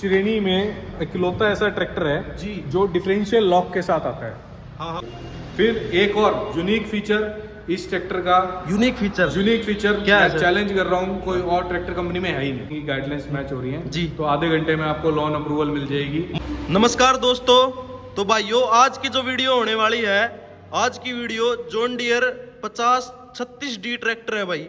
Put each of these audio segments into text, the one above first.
श्रेणी में इकलौता ऐसा ट्रैक्टर है जी जो डिफरेंशियल लॉक के साथ आता है। हाँ हाँ। फिर एक और यूनिक फीचर इस ट्रैक्टर का, यूनिक फीचर क्या है? चैलेंज कर रहा हूँ, कोई और ट्रैक्टर कंपनी में है ही नहीं। गाइडलाइंस मैच हो रही हैं जी, तो आधे घंटे में आपको लोन अप्रूवल मिल जाएगी। नमस्कार दोस्तों, तो भाइयों आज की जो वीडियो होने वाली है, आज की video John Deere 5036D tractor है भाई।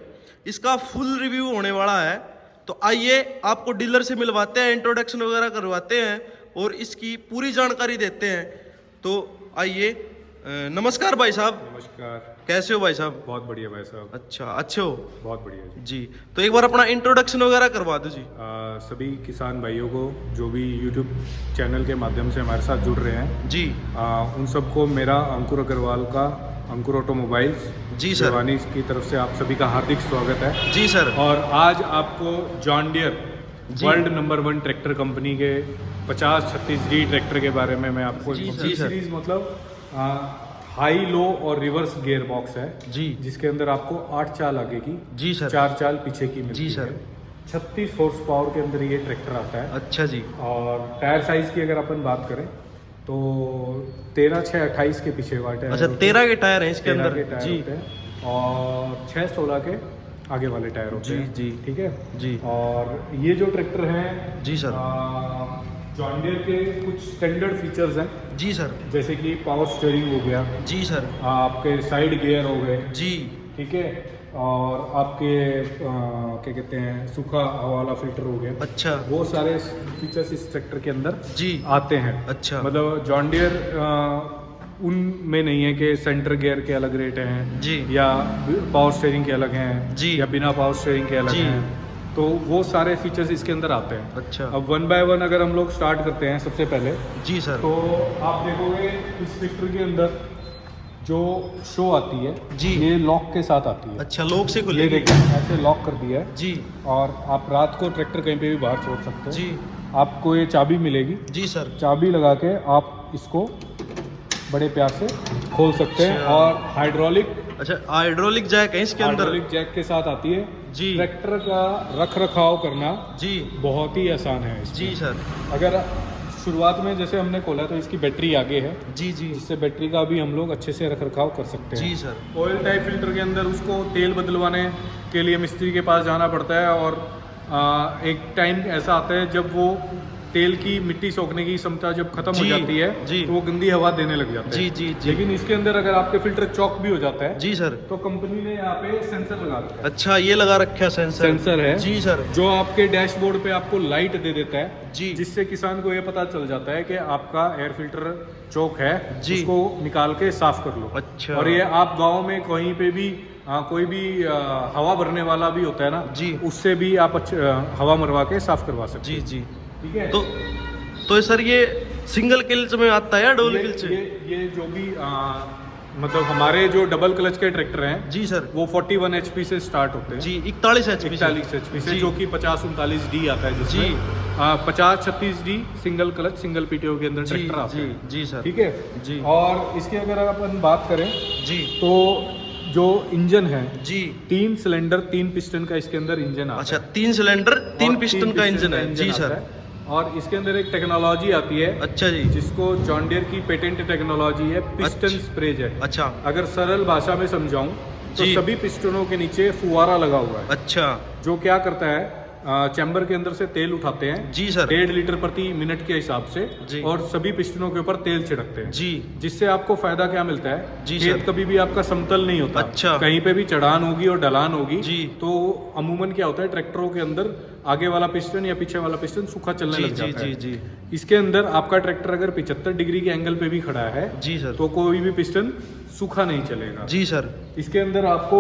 इसका फुल रिव्यू होने वाला है, तो आइए आपको डीलर से मिलवाते हैं, इंट्रोडक्शन वगैरह करवाते हैं और इसकी पूरी जानकारी देते हैं। तो आइए। नमस्कार भाई साहब। नमस्कार, कैसे हो भाई साहब? बहुत बढ़िया भाई साहब। अच्छा, अच्छे हो? बहुत बढ़िया जी। तो एक बार अपना इंट्रोडक्शन वगैरह करवा दो जी। सभी किसान भाइयों को जो भी यूट्यूब चैनल के माध्यम से हमारे साथ जुड़ रहे हैं जी, उन सबको मेरा अंकुर अग्रवाल का अंकुर ऑटोमोबाइल्स जी सर, भिवानी की तरफ से आप सभी का हार्दिक स्वागत है। जी सर। और आज आपको John Deere world number 1 tractor company के 5036D ट्रैक्टर के बारे में मैं आपको जी सर। सीरीज मतलब हाई लो और रिवर्स गियर बॉक्स है जी, जिसके अंदर आपको 8 चाल आगे की, जी सर, 4 चाल पीछे की मिलती जी सर। है। 36 हॉर्स पावर के अंदर ये ट्रैक्टर आता है। अच्छा जी। और टायर साइज की अगर अपन बात करें तो 13/6/28 के पीछे वाले टायर। अच्छा, 13 के टायर हैं इसके 13 अंदर के टायर जी, होते हैं और 6/16 के आगे वाले टायर होते जी हैं। जी ठीक है जी। और ये जो ट्रैक्टर हैं जी सर, जॉन डियर के कुछ स्टैंडर्ड फीचर्स हैं, जी सर, जैसे कि पावर स्टीयरिंग हो गया, जी सर, आपके साइड गियर हो गए, जी, ठीक है, और आपके क्या कहते हैं सूखा हवा वाला फिल्टर हो गया। अच्छा, वो सारे फीचर्स इस ट्रैक्टर के अंदर जी आते हैं। अच्छा, मतलब जॉन डियर उनमें नहीं है कि सेंटर गियर के अलग रेट हैं जी, या पावर स्टीयरिंग के अलग हैं जी, या बिना पावर स्टीयरिंग के अलग जी, हैं, तो वो सारे फीचर्स इसके अंदर आते हैं। अच्छा, अब 1 बाय 1 अगर हम लोग स्टार्ट करते हैं सबसे पहले, जी सर, तो आप देखोगे इस ट्रैक्टर के अंदर जो शो आती है जी, ये लॉक के साथ आती है। अच्छा, लॉक से ये खुलेगी? देखिए ऐसे लॉक कर दिया है जी, और आप रात को ट्रैक्टर कहीं पे भी बाहर छोड़ सकते हो। जी, आपको ये चाबी मिलेगी, जी सर, चाबी लगा के आप इसको बड़े प्यार से खोल सकते हैं। अच्छा। और हाइड्रोलिक अच्छा, हाइड्रोलिक जैक है इसके अंदर? हाइड्रोलिक जैक के साथ आती है जी, ट्रैक्टर का रख रखाव करना जी, बहुत ही आसान है इसमें। जी सर, अगर शुरुआत में जैसे हमने खोला तो इसकी बैटरी आगे है, जी, जी, जिससे बैटरी का भी हम लोग अच्छे से रख रखाव कर सकते हैं। जी सर। ऑयल टाइप फिल्टर के अंदर उसको तेल बदलवाने के लिए मिस्त्री के पास जाना पड़ता है और एक टाइम ऐसा आता है जब वो तेल की मिट्टी सोखने की क्षमता जब खत्म हो जी, जाती है जी, तो वो गंदी हवा देने लग जाता है। जी, जी, जी, लेकिन इसके अंदर अगर आपके फिल्टर चौक भी हो जाता है जी सर। तो कंपनी ने यहाँ पे सेंसर लगा रखा है। अच्छा, ये लगा रखा है सेंसर? सेंसर है जी सर, जो आपके डैशबोर्ड पे आपको लाइट दे देता है, जी, जिससे किसान को ये पता चल जाता है कि आपका एयर फिल्टर चौक है, जी, उसको निकाल के साफ कर लो। अच्छा, और ये आप गांव में कहीं पे भी कोई भी हवा भरने वाला भी होता है ना जी, उससे भी आप हवा मरवा के साफ करवा सकते जी, हैं। जी। ठीक है। तो सर ये सिंगल किल्च में आता है या डबल किल्च? ये जो भी मतलब हमारे जो डबल क्लच के ट्रैक्टर हैं जी सर, वो 41 HP से स्टार्ट होते हैं। जी, 41 HP 41 HP से, जी, जो कि 5039D आता है, जी, जिसमें 5036D single clutch single PTO के अंदर जी, ट्रैक्टर आता जी, है। जी सर, ठीक है जी, और इसकी अगर अपन बात करें जी, तो जो इंजन है जी, 3 सिलेंडर 3 पिस्टन का इसके अंदर इंजन आता अच्छा, है। 3 सिलेंडर 3 और पिस्टन का इंजन है। जी आता सर, है। और इसके अंदर एक टेक्नोलॉजी आती है, अच्छा जी, जिसको जॉन डियर की पेटेंट टेक्नोलॉजी है, पिस्टन अच्छा। Spray jet. अच्छा, अगर सरल भाषा में समझाऊं तो जी, सभी पिस्टनों के नीचे फुवारा लगा हुआ है, अच्छा, जो क्या करता है चैम्बर के अंदर से तेल उठाते हैं जी सर, 1.5 लीटर प्रति मिनट के हिसाब से, जी, और सभी पिस्टनों के ऊपर तेल छिड़कते हैं। जी, जिससे आपको फायदा क्या मिलता है, जी खेत सर, कभी भी आपका समतल नहीं होता। अच्छा, कहीं पे भी चढ़ान होगी और ढलान होगी, जी, तो अमूमन क्या होता है ट्रैक्टरों के अंदर आगे वाला पिस्टन या पीछे वाला पिस्टन सूखा चलने जी, लग जी, जाता है। जी, जी, इसके अंदर आपका ट्रैक्टर अगर 75 डिग्री के एंगल पे भी खड़ा है जी सर, तो कोई भी पिस्टन सूखा नहीं चलेगा। जी सर, इसके अंदर आपको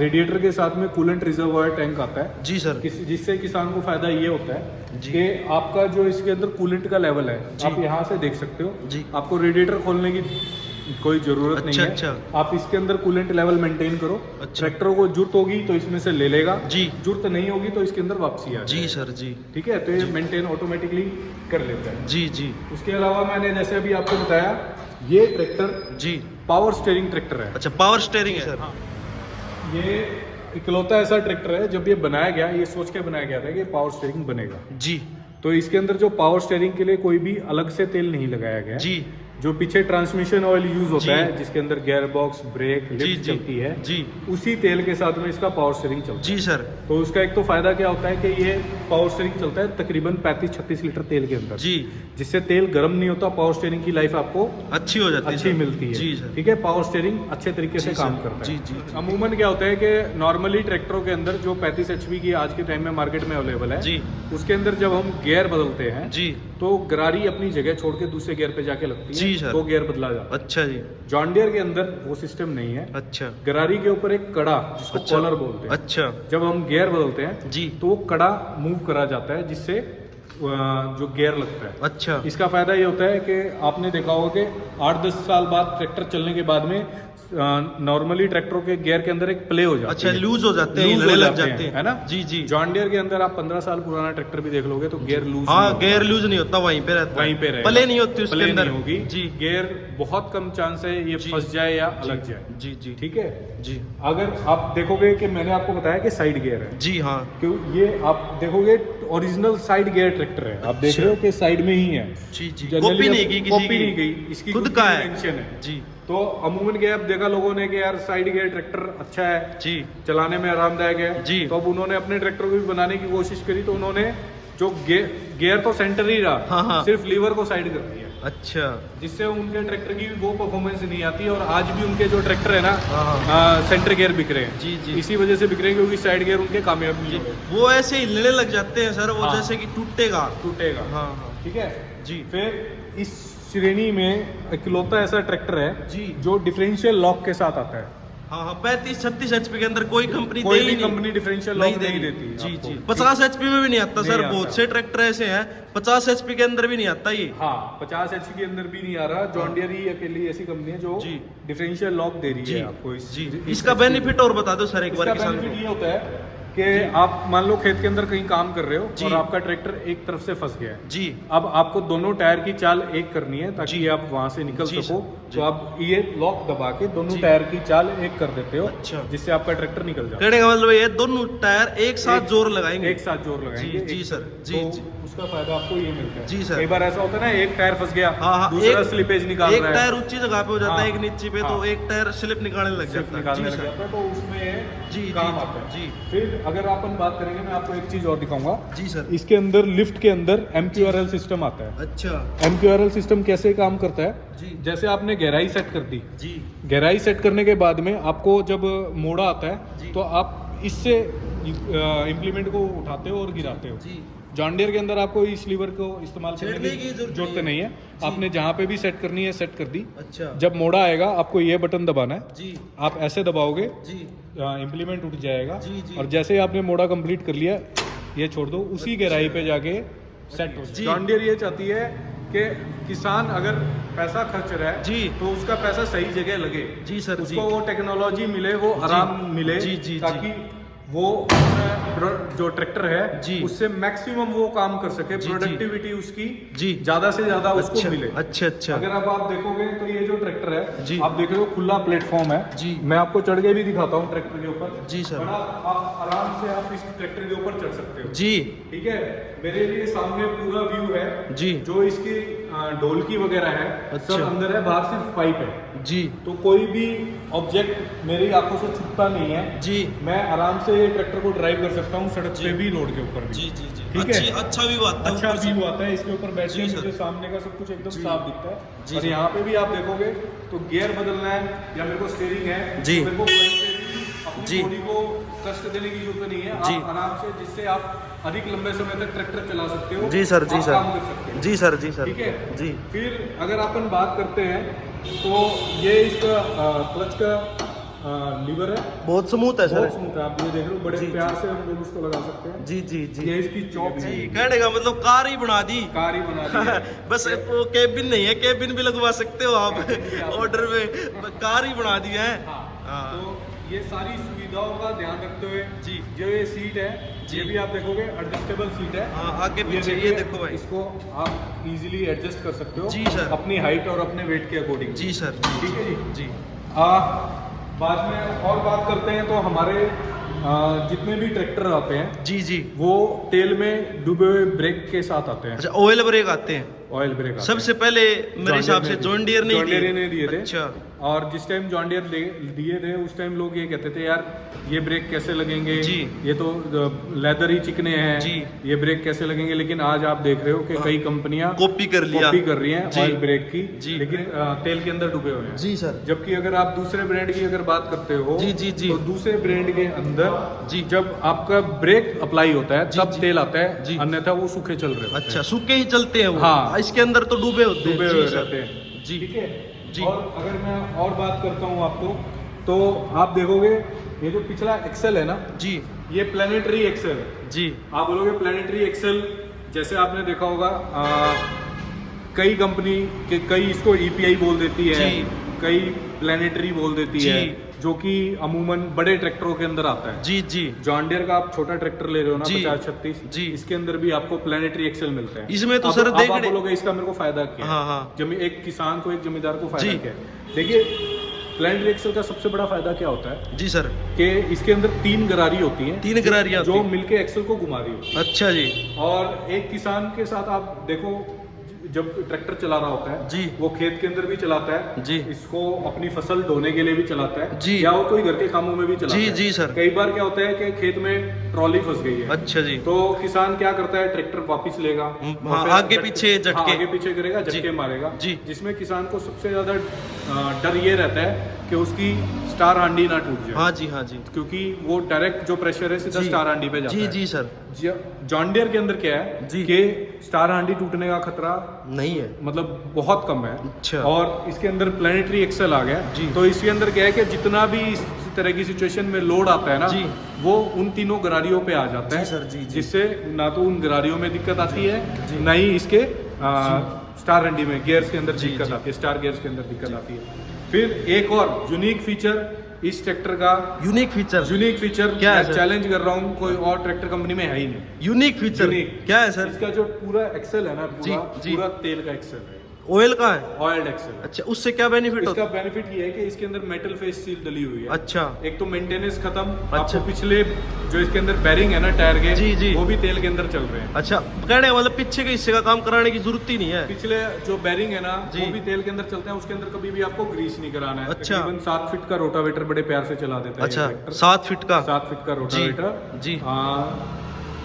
रेडिएटर के साथ में कूलेंट रिजर्वायर टैंक आता है, जी सर, जिससे किसान को फायदा ये होता है जी, कि आपका जो इसके अंदर कूलेंट का लेवल है, जी, आप यहाँ से देख सकते हो, जी, आपको रेडिएटर खोलने की कोई जरूरत अच्छा, नहीं है। अच्छा, आप इसके अंदर कूलेंट लेवल मेंटेन करो। अच्छा, ट्रैक्टर को जरूरत होगी तो इसमें से ले लेगा, जी, जरूरत नहीं होगी तो इसके अंदर वापसी आ जी जाएगी। सर, जी, ठीक है, तो ये जी, मेंटेन ऑटोमेटिकली कर लेता है। जी, जी, उसके अलावा मैंने जैसे अभी आपको बताया, ये ट्रैक्टर जी, पावर स्टीयरिंग ट्रैक्टर है। अच्छा, पावर स्टेयरिंग है? हाँ, ये इकलौता ऐसा ट्रैक्टर है, जब ये बनाया गया, ये सोच के बनाया गया था कि पावर स्टीयरिंग बनेगा। जी, तो इसके अंदर जो पावर स्टीयरिंग के लिए कोई भी अलग से तेल नहीं लगाया गया है। जी जो पीछे ट्रांसमिशन ऑयल यूज जी। होता है जिसके अंदर गियर बॉक्स, ब्रेक, जी लिफ्ट जी चलती है, जी उसी तेल के साथ में इसका पावर स्टीयरिंग चलता जी सर। है। तो उसका एक तो फायदा क्या होता है कि ये पावर स्टीयरिंग चलता है तकरीबन 35-36 लीटर तेल के अंदर, जी जिससे तेल गर्म नहीं होता, पावर स्टीयरिंग की लाइफ आपको अच्छी हो जाती है अच्छी सर। मिलती है। जी सर। ठीक है, पावर स्टीयरिंग अच्छे तरीके से जी काम सर। करता जी है। जी अमूमन क्या होता है कि नॉर्मली ट्रैक्टरों के अंदर जो 35 HP की आज के टाइम में मार्केट में अवेलेबल है, जी उसके अंदर जब हम गियर बदलते हैं जी तो गरारी अपनी जगह छोड़ के दूसरे गियर पे जाके लगती जी है, सर। तो गियर बदला जाता है। अच्छा जी। जॉन डियर के अंदर वो सिस्टम नहीं है। अच्छा गरारी के ऊपर एक कड़ा, जिसको अच्छा। कॉलर बोलते हैं, अच्छा जब हम गियर बदलते हैं जी तो वो कड़ा मूव करा जाता है, जिससे जो गियर लगता है। अच्छा इसका फायदा ये होता है कि आपने देखा होगा कि 8-10 साल बाद ट्रैक्टर चलने के बाद में नॉर्मली ट्रैक्टरों के गियर के अंदर एक प्ले हो जाती अच्छा है, लूज हो जाते हैं, लूज हिलने हो लग जाते जाते हैं, है ना। जी जी। जॉन डियर के अंदर आप 15 साल पुराना ट्रैक्टर भी देख लोगे तो गियर लूज हाँ गियर लूज नहीं होता, वहीं पे रहता है, वहीं पे रहेगा, प्ले नहीं होती उसके प्ले अंदर नहीं होगी जी गियर बहुत कम चांस है ये जी। फंस जाए या अलग जाए। जी जी ठीक है, जी अगर आप देखोगे कि मैंने आपको बताया कि साइड गियर है, जी हाँ क्यों ये आप देखोगे ओरिजिनल साइड गियर ट्रैक्टर है, आप देख रहे हो कि साइड में ही है, जी जी। Generally कॉपी नहीं अब की किसी कॉपी की, नहीं गई, इसकी खुद खुद का की है। invention है। जी तो अमूमन क्या अब देखा लोगों ने कि यार साइड गियर ट्रैक्टर अच्छा है, जी चलाने में आरामदायक है, जी। तो अब उन्होंने अपने ट्रैक्टर को भी बनाने की कोशिश करी, तो उन्होंने जो गियर तो सेंटर ही हाँ, रहा, हाँ। सिर्फ लीवर को साइड कर दिया, अच्छा जिससे उनके ट्रैक्टर की वो परफॉर्मेंस नहीं आती, और आज भी उनके जो ट्रैक्टर है ना हाँ, सेंटर गियर बिक रहे हैं। जी जी इसी वजह से बिक रहे हैं क्योंकि साइड गियर उनके कामयाब नहीं जी। हो रहे, वो ऐसे हिलने लग जाते हैं सर, वो हाँ। जैसे कि टूटेगा। टूटेगा। हाँ हाँ ठीक है जी फिर इस श्रेणी में इकलौता ऐसा ट्रैक्टर है जी जो डिफरेंशियल लॉक के साथ आता है। हाँ हाँ 35-36 HP के अंदर कोई कंपनी कोई दे भी ही नहीं, कंपनी डिफरेंशियल नहीं लॉक नहीं देती जी आपको। जी। 50 HP में भी नहीं आता नहीं सर, आता। बहुत से ट्रैक्टर ऐसे हैं 50 HP के अंदर भी नहीं आता ये। हाँ 50 HP के अंदर भी नहीं आ रहा। जॉन डियर ही अकेली ऐसी कंपनी है जो जी। डिफरेंशियल लॉक दे रही जी है आपको। जी। इसका बेनिफिट और बता दो सर एक बार इसका किसान बेनिफिट को। ये होता है कि आप मान लो खेत के अंदर कहीं काम कर रहे हो जी। और आपका ट्रैक्टर एक तरफ से फंस गया है, जी अब आपको दोनों टायर की चाल एक करनी है ताकि जी। आप वहां से निकल जी, सको, जी। तो आप ये लॉक दबा के दोनों जी। टायर की चाल एक कर देते हो, अच्छा। जिससे आपका ट्रैक्टर निकल जाए। कहने का मतलब ये दोनों टायर एक साथ जोर लगाएंगे। एक साथ जोर लगाएंगे। जी, जी एक- सर, जी, तो जी। उसका फायदा आपको ये मिलता है। जी, सर। कई बार ऐसा होता है ना, एक टायर फंस गया, हाँ हाँ दूसरा एक स्लिपेज निकाल एक रहा है, टायर ऊंची जगह पे हो जाता है, हाँ, एक नीचे पे, हाँ। तो एक टायर स्लिप निकालने लग सिर्फ जाता है। निकालने जी लग सर जाता है, तो उसमें जी काम जी आता है। जी फिर अगर अपन बात करेंगे, मैं आपको एक चीज और दिखाऊंगा। जी सर। इसके अंदर लिफ्ट के अंदर MQRL सिस्टम आता है। अच्छा MQRL सिस्टम कैसे काम करता है? जी जैसे आपने गहराई सेट कर दी, जी गहराई सेट करने के बाद में आपको जब मोड़ा आता जी। है तो आप इससे इम्प्लीमेंट को उठाते हो और गिराते हो। जी जॉन डियर के अंदर आपको इस लीवर को इस्तेमाल करने छेड़ने की की जरूरत जरूरत नहीं नहीं है। जी। आपने जहाँ पे भी सेट करनी है सेट कर दी। अच्छा जब मोड़ा आएगा आपको ये बटन दबाना है, जी आप ऐसे दबाओगे, जी इम्प्लीमेंट उठ जाएगा, जी, जी। और जैसे ही आपने मोड़ा कंप्लीट कर लिया, ये छोड़ दो, उसी गहराई पे जाके सेट हो जी। जाए। जॉन डियर ये चाहती है कि किसान अगर पैसा खर्च रहा है जी। तो उसका पैसा सही जगह लगे, जी सर जी उसको वो टेक्नोलॉजी मिले, वो आराम मिले, जी, जी, ताकि वो अपना जो ट्रैक्टर है जी। उससे मैक्सिमम वो काम कर सके, जी, जी। प्रोडक्टिविटी उसकी जी ज्यादा से ज्यादा उसको अच्छा मिले। अच्छा अच्छा अगर अब आप देखोगे तो ये जो ट्रैक्टर है, जी। आप देख रहे हो खुला प्लेटफॉर्म है। जी। मैं आपको चढ़ के भी दिखाता हूँ ट्रैक्टर के ऊपर। जी सर। बड़ा आप आराम से आप इस ट्रैक्टर के ऊपर चढ़ सकते हो। जी ठीक है, मेरे लिए सामने पूरा व्यू है। जी जो इसकी ढोलकी वगैरह है, अच्छा। सब अंदर है, बाहर सिर्फ पाइप है। जी तो कोई भी ऑब्जेक्ट मेरी आंखों से छुपता नहीं है। जी मैं आराम से ये ट्रैक्टर को ड्राइव कर सकता हूँ, सड़क जी। पे भी, रोड के ऊपर भी। जी जी जी ठीक है। अच्छा व्यू आता है अच्छा ऊपर से। व्यू आता है, इसके ऊपर बैठ के जी, सर। मुझे सामने का सब कुछ एकदम जी। साफ दिखता है। जी, और सर। यहाँ पे भी आप देखोगे तो गियर बदलना है या मेरे को स्टीयरिंग है, जी। तो मेरे को front से भी अपनी जी। बॉडी को कष्ट देने की जरूरत नहीं है। जी। आप आराम से, जिससे आप अधिक लंबे समय तक ट्रैक्टर चला सकते हो। जी सर जी आप सर काम कर सकते हो। जी सर जी सर ठीक है। जी फिर अगर अपन बात करते हैं तो ये इसका क्लच का लीवर है, बहुत स्मूथ है बहुत सर। स्मूथ है। आप ये देख लो, बड़े जी, प्यार से हम लोग उसको लगा सकते हैं। जी जी जी ये इसकी चौक है, जी कहने का मतलब कार ही बना दी। कार ही बना दी है। बस वो केबिन नहीं है, केबिन भी लगवा सकते हो आप ऑर्डर में, कार ही बना दी है। हाँ, हाँ। तो ये सारी सुविधाओं का ध्यान रखते हुए जी जो ये सीट है, जी। ये भी आप देखोगे एडजस्टेबल सीट है। हाँ आगे ये पीछे ये देखिए, देखो भाई। इसको आप इजीली एडजस्ट कर सकते हो जी, सर। अपनी हाइट और अपने वेट के अकॉर्डिंग। जी सर ठीक है जी। जी बाद में और बात करते हैं तो हमारे जितने भी ट्रैक्टर आते हैं जी जी। वो तेल में डूबे हुए ब्रेक के साथ आते हैं। अच्छा, ऑयल ब्रेक आते हैं। ऑयल ब्रेक सबसे पहले मेरे हिसाब से जॉन डियर ने दिए थे। अच्छा। और जिस टाइम जॉन डियर दिए थे उस टाइम लोग ये कहते थे यार ये ब्रेक कैसे लगेंगे जी। ये तो लेदर ही चिकने हैं जी। ये ब्रेक कैसे लगेंगे। लेकिन आज आप देख रहे हो कि कई कंपनियां कॉपी कर रही हैं ऑयल ब्रेक की जी। लेकिन तेल के अंदर डूबे हुए हैं। जी सर। जबकि अगर आप दूसरे ब्रांड की अगर बात करते हो जी जी जी। तो दूसरे ब्रांड के अंदर जी। जब आपका ब्रेक अप्लाई होता है तब जी। तेल आता है जी। अन्यथा वो सूखे चल रहे होते हैं। अच्छा, सूखे ही चलते हैं वो। हाँ। इसके अंदर तो डूबे होते हैं। डूबे जी हुए सर। रहते हैं। जी। ठीक है जी। और अगर मैं और बात करता हूँ आपको तो आप देखोगे ये जो पिछला एक्सेल है ना जी ये प्लानिटरी एक्सेल है। जी। आप बोलोगे प्लानिटरी एक्सेल जैसे आपने देखा होगा कई कंपनी के कई इसको ईपीआई बोल देती है जी। कई प्लानिटरी बोल देती जी। है जो कि अमूमन बड़े ट्रैक्टरों के अंदर आता है। जी जी। जॉन डियर का आप छोटा ट्रैक्टर ले रहे हो ना जी। 50-36 जी। इसके अंदर भी आपको प्लानिटरी एक्सेल मिलता है। इसमें तो अब सर आप बोलोगे इसका मेरे को फायदा क्या है? हाँ हाँ। एक किसान को एक जमींदार को फायदा जी। क्या है? देखिए प्लानिटरी एक्सेल का सबसे बड़ा फायदा क्या होता है जी सर। कि इसके अंदर 3 गरारी होती हैं। 3 गरारियां जो होती हैं। मिलके एक्सेल को घुमा रही होती अच्छा जी। है। और एक किसान के साथ आप देखो जब ट्रैक्टर चला रहा होता है जी। वो खेत के अंदर भी चलाता है जी। इसको अपनी फसल ढोने के लिए भी चलाता है जी। या वो कोई घर के कामों में भी चलाता जी है। जी सर। कई बार क्या होता है कि खेत में ट्रॉली फंस गई है। अच्छा जी। तो किसान क्या करता है ट्रैक्टर वापस लेगा हाँ, और फिर आगे पीछे झटके। हाँ, आगे पीछे करेगा जी। झटके मारेगा जी। जिसमें किसान को सबसे ज्यादा डर ये रहता है कि उसकी स्टार हांडी ना टूट जाए। हाँ जी हाँ जी। क्योंकि वो डायरेक्ट जो प्रेशर है सीधा जी। स्टार हांडी पे जाता जी है। जी सर। जॉन डियर के अंदर क्या है जी। कि स्टार हांडी टूटने का खतरा नहीं है। मतलब बहुत कम है। अच्छा। और इसके अंदर प्लानिटरी एक्सेल आ गया जी। तो इसके अंदर क्या है कि जितना भी इस तरह की सिचुएशन में लोड आता है ना जी। वो उन तीनों गरारियों पे आ जाता है जी सर, जी, जी। जिससे ना तो उन गरारियों में दिक्कत आती है जी। ना ही इसके स्टार हांडी में गियर्स के अंदर जी, दिक्कत जी। आती है स्टार गियर्स के अंदर दिक्कत आती है। फिर एक और यूनिक फीचर इस ट्रैक्टर का यूनिक फीचर। यूनिक फीचर क्या है मैं सर? चैलेंज कर रहा हूँ क्या और ट्रैक्टर कंपनी में है ही नहीं। Unique feature unique. क्या है सर? इसका जो पूरा एक्सेल है ना पूरा जी, जी। पूरा तेल का एक्सेल है ऑयल का है। ऑयल्ड एक्सेल। अच्छा, उससे क्या बेनिफिट इसका होता है? बेनिफिट ये है कि इसके अंदर मेटल फेस सील डली हुई है। अच्छा। एक तो मेंटेनेंस खत्म। अच्छा। आपको पिछले जो इसके अंदर बैरिंग है ना टायर के जी, जी। वो भी तेल के अंदर चल रहे हैं। अच्छा, कहने का मतलब पीछे के हिस्से का काम कराने की जरूरत ही नहीं है। पिछले जो बैरिंग है ना जी। वो भी तेल के अंदर चलते हैं उसके अंदर कभी भी आपको ग्रीस नहीं कराना है। अच्छा। तकरीबन 7 फीट का रोटावेटर बड़े प्यार से चला देता है। अच्छा, 7 फीट का। 7 फीट का रोटावेटर जी।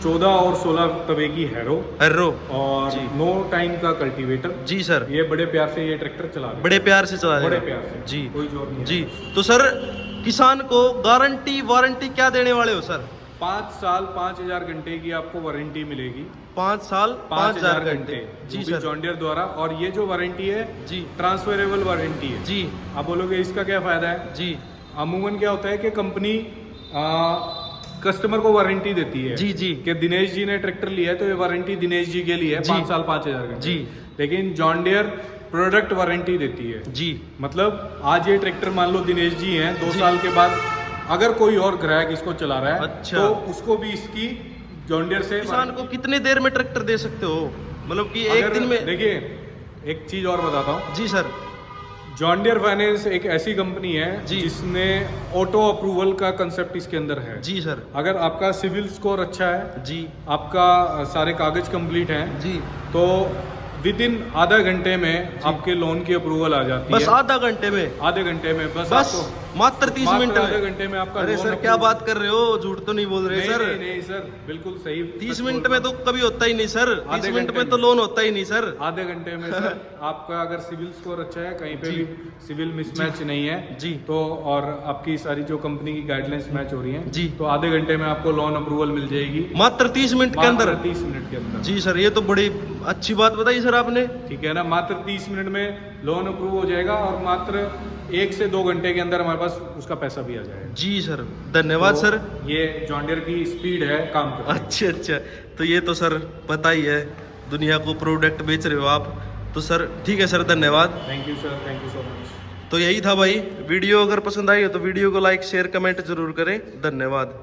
14 और 16 तवे की हैरो हेरो। और जी। 9 टाइम का कल्टीवेटर। जी सर। ये बड़े प्यार से ये ट्रैक्टर चला रहे हैं। बड़े प्यार से चला बड़े देगा। प्यार से जी। कोई जोर नहीं है। जी। तो सर किसान को गारंटी वारंटी क्या देने वाले हो सर? 5 साल 5000 घंटे की आपको वारंटी मिलेगी। 5 साल 5000 घंटे। जी सर। जॉन डियर द्वारा। और ये जो वारंटी है जी। ट्रांसफरेबल वारंटी है। जी। आप बोलोगे इसका क्या फायदा है? जी। अमूमन क्या होता है कि कंपनी कस्टमर को वारंटी देती है जी जी। कि दिनेश जी ने ट्रैक्टर लिया है तो ये वारंटी दिनेश जी के लिए है जी। 5 साल 5000 घंटे। जी। लेकिन जॉन डियर प्रोडक्ट वारंटी देती है। जी। मतलब आज ये ट्रैक्टर मान लो दिनेश जी हैं 2 जी। साल के बाद अगर कोई और ग्राहक इसको चला रहा है अच्छा। तो उसको भी इसकी जॉन डियर से किसान को कितने देर में ट्रैक्टर दे सकते हो? मतलब कि एक अगर दिन में? देखिए एक चीज और बताता हूँ। जी सर। जॉन डियर फाइनेंस एक ऐसी कंपनी है जी। जिसने ऑटो अप्रूवल का कंसेप्ट इसके अंदर है। जी सर। अगर आपका सिविल स्कोर अच्छा है जी। आपका सारे कागज कंप्लीट हैं जी। तो विद इन आधा घंटे में आपके लोन की अप्रूवल आ जाती बस है। आधा घंटे में? आधे घंटे में बस मात्र 30 मिनट आधे में? घंटे में आपका अरे लोन सर क्या बात कर रहे हो? झूठ तो नहीं बोल रहे नहीं, सर? नहीं, नहीं सर बिल्कुल सही। 30 सच मिनट बोल में रहा तो कभी होता ही नहीं सर। 30 आधे मिनट घंटे में तो में। लोन होता ही नहीं सर। हूँ। आधे घंटे में सर आपका अगर सिविल स्कोर अच्छा है कहीं पे जी। भी सिविल मिसमैच नहीं है जी। तो और आपकी सारी जो कंपनी की गाइडलाइंस मैच हो रही हैं जी। तो आधे घंटे में आपको लोन अप्रूवल मिल जाएगी मात्र 30 मिनट के अंदर? 30 मिनट के अंदर। जी सर, ये तो बड़ी अच्छी बात बताई सर आपने। ठीक है ना, मात्र 30 मिनट में लोन अप्रूव हो जाएगा और मात्र 1 से 2 घंटे के अंदर हमारे पास उसका पैसा भी आ जाएगा। जी सर, धन्यवाद तो सर। ये जॉन डियर की स्पीड है काम करने की। अच्छा अच्छा, तो ये तो सर पता ही है, दुनिया को प्रोडक्ट बेच रहे हो आप। तो सर ठीक है सर, धन्यवाद। Thank you sir, thank you so much. तो यही था भाई, वीडियो अगर पसंद आई हो तो वीडियो को लाइक शेयर कमेंट जरूर करें। धन्यवाद।